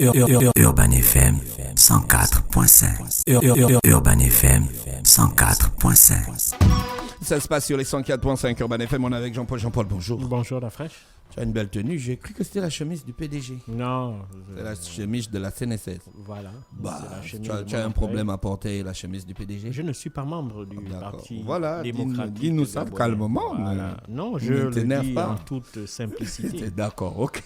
Urban FM 104.5. Urban FM 104.5. Ça se passe sur les 104.5 Urban FM. On est avec Jean-Paul. Jean-Paul, bonjour. Bonjour, la fraîche. Tu as une belle tenue. J'ai cru que c'était la chemise du PDG. Non. C'est la chemise de la CNSS. Voilà. Tu as un problème à porter la chemise du PDG? Je ne suis pas membre du Parti démocratique. Dis-nous ça calmement. Voilà. Non, je le dis pas en toute simplicité. D'accord, ok.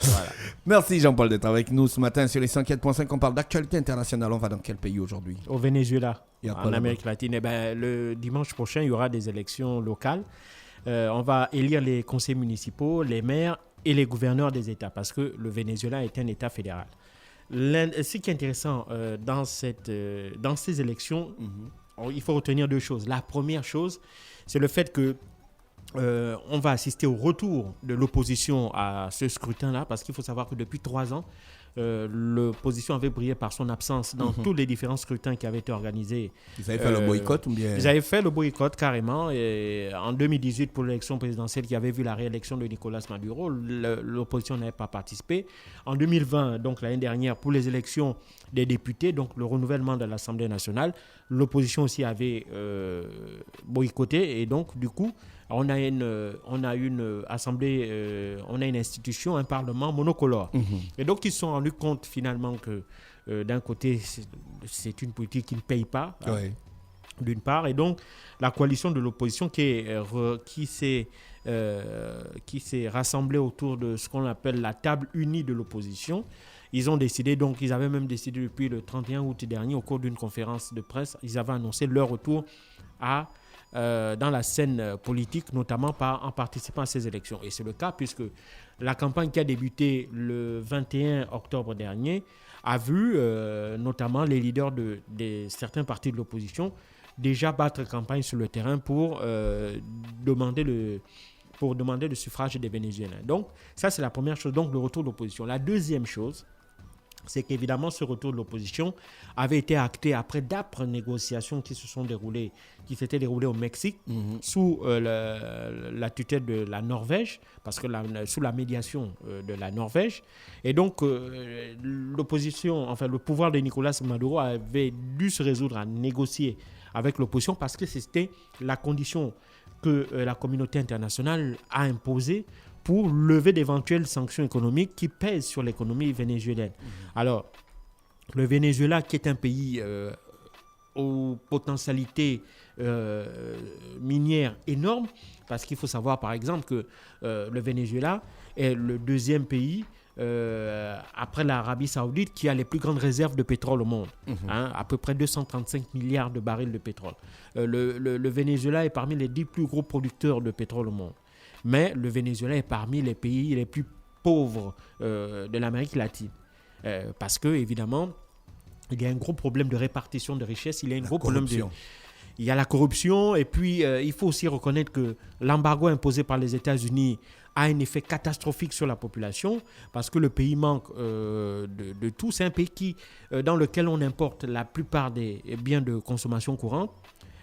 Voilà. Merci Jean-Paul d'être avec nous ce matin sur les 104.5. On parle d'actualité internationale. On va dans quel pays aujourd'hui? Au Venezuela, en Amérique là-bas? latine. Le dimanche prochain, il y aura des élections locales. On va élire les conseils municipaux, les maires et les gouverneurs des États parce que le Venezuela est un État fédéral. Ce qui est intéressant dans ces élections, il faut retenir deux choses. La première chose, c'est le fait que on va assister au retour de l'opposition à ce scrutin-là, parce qu'il faut savoir que depuis 3 ans, l'opposition avait brillé par son absence dans tous les différents scrutins qui avaient été organisés. Ils avaient fait le boycott ou bien? Ils avaient fait le boycott carrément. Et en 2018, pour l'élection présidentielle qui avait vu la réélection de Nicolas Maduro, l'opposition n'avait pas participé. En 2020, donc l'année dernière, pour les élections des députés, donc le renouvellement de l'Assemblée nationale, l'opposition aussi avait boycotté. Et donc, du coup, on a une assemblée, on a une institution, un parlement monocolore. Et donc, ils se sont rendus compte finalement que d'un côté, c'est une politique qui ne paye pas, d'une part. Et donc, la coalition de l'opposition qui s'est rassemblée autour de ce qu'on appelle la table unie de l'opposition. Ils avaient même décidé depuis le 31 août dernier, au cours d'une conférence de presse, ils avaient annoncé leur retour dans la scène politique, notamment en participant à ces élections. Et c'est le cas puisque la campagne qui a débuté le 21 octobre dernier a vu notamment les leaders de certains partis de l'opposition déjà battre campagne sur le terrain pour demander le suffrage des Vénézuéliens. Donc ça, c'est la première chose, donc le retour de l'opposition. La deuxième chose, c'est qu'évidemment, ce retour de l'opposition avait été acté après d'âpres négociations qui s'étaient déroulées au Mexique sous la tutelle de la Norvège, parce que sous la médiation de la Norvège. Et donc, l'opposition, enfin le pouvoir de Nicolas Maduro avait dû se résoudre à négocier avec l'opposition parce que c'était la condition que la communauté internationale a imposée pour lever d'éventuelles sanctions économiques qui pèsent sur l'économie vénézuélienne. Alors, le Venezuela, qui est un pays aux potentialités minières énormes, parce qu'il faut savoir, par exemple, que le Venezuela est le deuxième pays après l'Arabie Saoudite qui a les plus grandes réserves de pétrole au monde, à peu près 235 milliards de barils de pétrole. Le Venezuela est parmi les 10 plus gros producteurs de pétrole au monde. Mais le Venezuela est parmi les pays les plus pauvres de l'Amérique latine. Parce que, évidemment, il y a un gros problème de répartition de richesses. Il y a il y a la corruption. Et puis, il faut aussi reconnaître que l'embargo imposé par les États-Unis a un effet catastrophique sur la population parce que le pays manque de tout. C'est un pays dans lequel on importe la plupart des biens de consommation courante.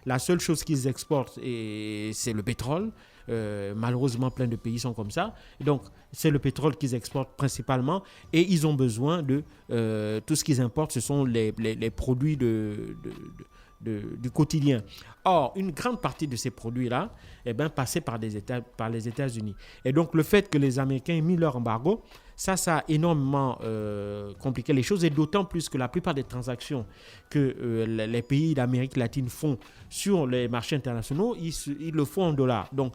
La seule chose qu'ils exportent, c'est le pétrole. Malheureusement, plein de pays sont comme ça. Et donc, c'est le pétrole qu'ils exportent principalement et ils ont besoin de tout ce qu'ils importent, ce sont les produits du quotidien. Or, une grande partie de ces produits-là passaient par les États-Unis. Et donc, le fait que les Américains aient mis leur embargo, ça a énormément compliqué les choses, et d'autant plus que la plupart des transactions que les pays d'Amérique latine font sur les marchés internationaux, ils le font en dollars. Donc,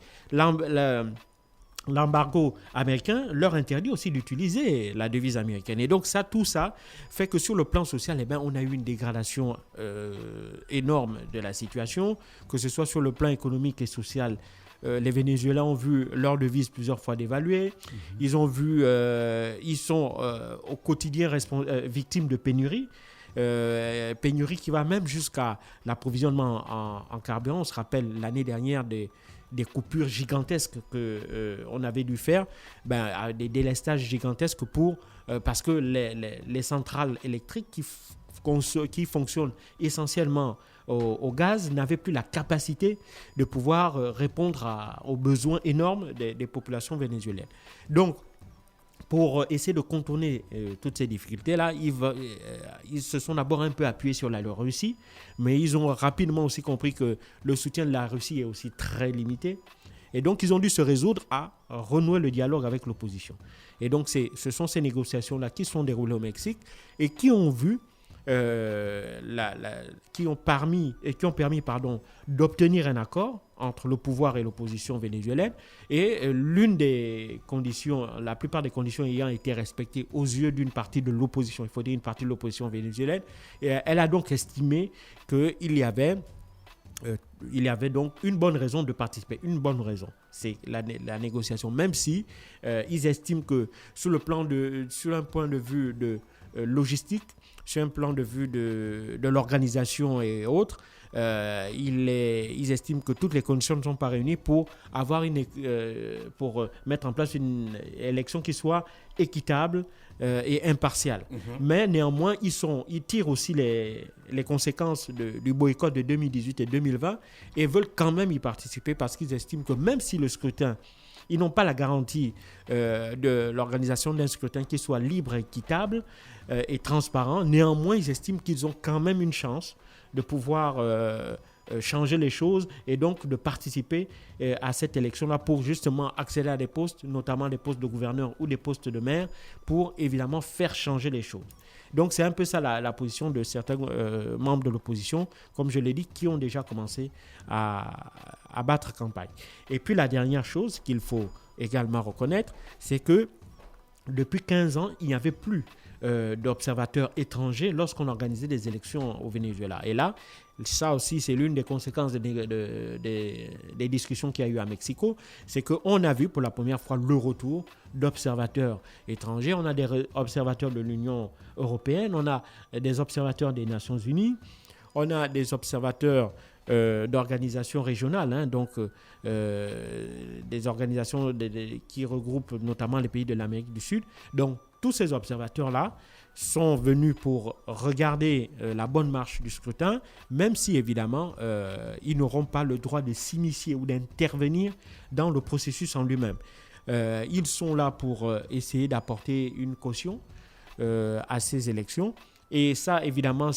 l'embargo américain leur interdit aussi d'utiliser la devise américaine. Et donc, tout ça fait que sur le plan social, on a eu une dégradation énorme de la situation, que ce soit sur le plan économique et social. Les Vénézuéliens ont vu leur devise plusieurs fois dévaluée. Ils ont vu, ils sont au quotidien victimes de pénuries. Pénurie qui va même jusqu'à l'approvisionnement en carburant. On se rappelle l'année dernière des coupures gigantesques qu'on avait dû faire, des délestages gigantesques parce que les centrales électriques qui fonctionnent essentiellement au gaz n'avaient plus la capacité de pouvoir répondre aux besoins énormes des populations vénézuéliennes. Donc, pour essayer de contourner toutes ces difficultés-là, ils se sont d'abord un peu appuyés sur la Russie, mais ils ont rapidement aussi compris que le soutien de la Russie est aussi très limité. Et donc, ils ont dû se résoudre à renouer le dialogue avec l'opposition. Et donc, ce sont ces négociations-là qui sont déroulées au Mexique et qui ont vu, qui ont permis d'obtenir un accord entre le pouvoir et l'opposition vénézuélienne. Et l'une des conditions, la plupart des conditions ayant été respectées aux yeux d'une partie de l'opposition, il faut dire une partie de l'opposition vénézuélienne, et elle a donc estimé qu'il y avait donc une bonne raison de participer, une bonne raison, c'est la négociation, même si ils estiment que sur un point de vue de logistique, sur un plan de vue de l'organisation et autres, ils estiment que toutes les conditions ne sont pas réunies pour mettre en place une élection qui soit équitable et impartiale. Mais néanmoins, ils tirent aussi les conséquences du boycott de 2018 et 2020 et veulent quand même y participer parce qu'ils estiment que même si le scrutin, ils n'ont pas la garantie de l'organisation d'un scrutin qui soit libre, équitable et transparent. Néanmoins, ils estiment qu'ils ont quand même une chance de pouvoir changer les choses et donc de participer à cette élection-là pour justement accéder à des postes, notamment des postes de gouverneur ou des postes de maire, pour évidemment faire changer les choses. Donc c'est un peu ça la position de certains membres de l'opposition, comme je l'ai dit, qui ont déjà commencé à battre campagne. Et puis la dernière chose qu'il faut également reconnaître, c'est que depuis 15 ans, il n'y avait plus d'observateurs étrangers lorsqu'on organisait des élections au Venezuela. Et là, ça aussi, c'est l'une des conséquences des discussions qu'il y a eu à Mexico, c'est qu'on a vu pour la première fois le retour d'observateurs étrangers. On a des observateurs de l'Union européenne, on a des observateurs des Nations Unies, on a des observateurs d'organisations régionales, donc des organisations qui regroupent notamment les pays de l'Amérique du Sud. Donc, tous ces observateurs-là sont venus pour regarder la bonne marche du scrutin, même si, évidemment, ils n'auront pas le droit de s'initier ou d'intervenir dans le processus en lui-même. Ils sont là pour essayer d'apporter une caution à ces élections. Et ça, évidemment,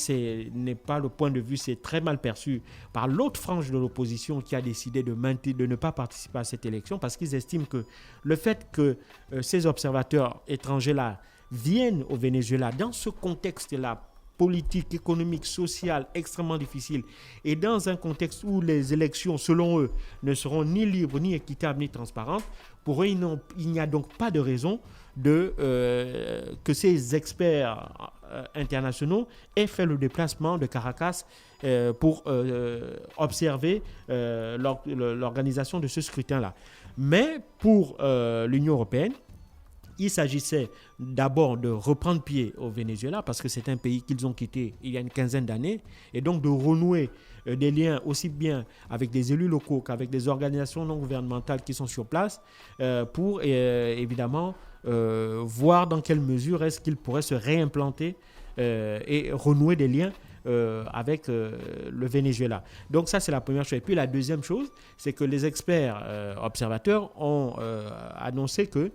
n'est pas le point de vue, c'est très mal perçu par l'autre frange de l'opposition qui a décidé de ne pas participer à cette élection parce qu'ils estiment que le fait que ces observateurs étrangers-là viennent au Venezuela dans ce contexte-là, politique, économique, social extrêmement difficile et dans un contexte où les élections, selon eux, ne seront ni libres, ni équitables, ni transparentes, pour eux, il n'y a donc pas de raison que ces experts internationaux aient fait le déplacement de Caracas pour observer l'organisation de ce scrutin-là. Mais pour l'Union européenne, il s'agissait d'abord de reprendre pied au Venezuela parce que c'est un pays qu'ils ont quitté il y a une quinzaine d'années et donc de renouer des liens aussi bien avec des élus locaux qu'avec des organisations non gouvernementales qui sont sur place pour évidemment voir dans quelle mesure est-ce qu'ils pourraient se réimplanter et renouer des liens avec le Venezuela. Donc ça, c'est la première chose. Et puis la deuxième chose, c'est que les experts observateurs ont annoncé que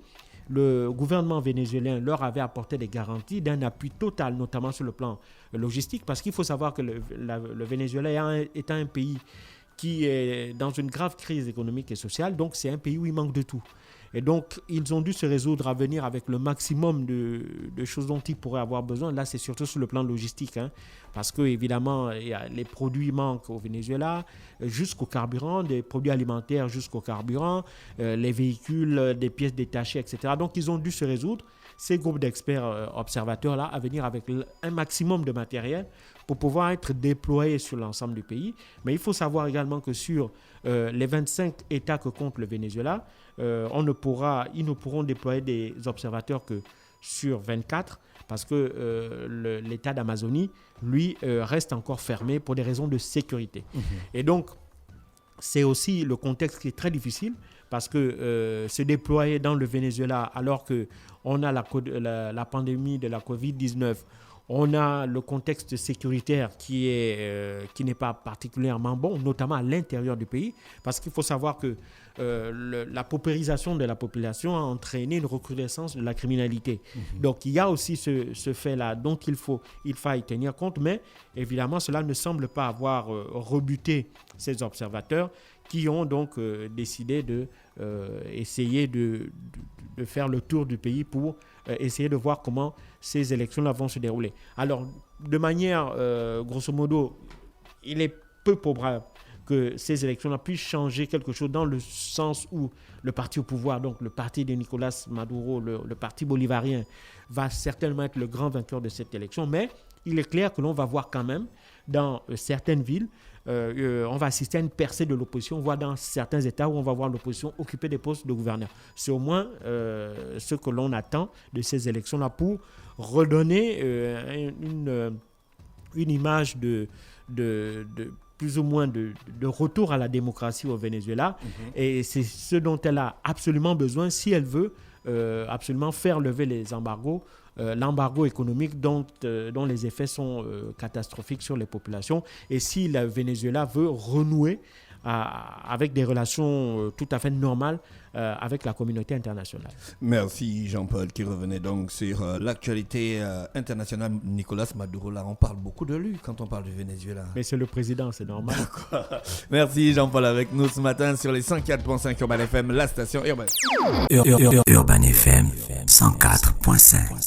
le gouvernement vénézuélien leur avait apporté des garanties d'un appui total, notamment sur le plan logistique, parce qu'il faut savoir que le Venezuela est un pays qui est dans une grave crise économique et sociale, donc c'est un pays où il manque de tout. Et donc, ils ont dû se résoudre à venir avec le maximum de choses dont ils pourraient avoir besoin. Là, c'est surtout sur le plan logistique, parce que évidemment, les produits manquent au Venezuela, jusqu'au carburant, des produits alimentaires jusqu'au carburant, les véhicules, des pièces détachées, etc. Donc, ils ont dû se résoudre, ces groupes d'experts observateurs-là, à venir avec un maximum de matériel pour pouvoir être déployés sur l'ensemble du pays. Mais il faut savoir également que sur les 25 États que compte le Venezuela, ils ne pourront déployer des observateurs que sur 24 parce que l'État d'Amazonie, lui, reste encore fermé pour des raisons de sécurité. Et donc, c'est aussi le contexte qui est très difficile parce que se déployer dans le Venezuela alors qu'on a la pandémie de la Covid-19, On a le contexte sécuritaire qui n'est pas particulièrement bon, notamment à l'intérieur du pays, parce qu'il faut savoir que la paupérisation de la population a entraîné une recrudescence de la criminalité. Donc il y a aussi ce fait-là dont il faille tenir compte, mais évidemment cela ne semble pas avoir rebuté ces observateurs qui ont donc décidé essayer de faire le tour du pays pour essayer de voir comment ces élections-là vont se dérouler. Alors, de manière, grosso modo, il est peu probable que ces élections-là puissent changer quelque chose dans le sens où le parti au pouvoir, donc le parti de Nicolás Maduro, le parti bolivarien, va certainement être le grand vainqueur de cette élection. Mais il est clair que l'on va voir quand même dans certaines villes, on va assister à une percée de l'opposition, voire dans certains États où on va voir l'opposition occuper des postes de gouverneur. C'est au moins ce que l'on attend de ces élections-là pour redonner une image de plus ou moins de retour à la démocratie au Venezuela. Et c'est ce dont elle a absolument besoin si elle veut absolument faire lever les embargos, l'embargo économique dont les effets sont catastrophiques sur les populations, et si le Venezuela veut renouer avec des relations tout à fait normales avec la communauté internationale. Merci Jean-Paul qui revenait donc sur l'actualité internationale. Nicolás Maduro, là on parle beaucoup de lui quand on parle du Venezuela. Mais c'est le président, c'est normal. D'accord. Merci Jean-Paul avec nous ce matin sur les 104.5 Urban FM, la station Urban. Urban FM 104.5.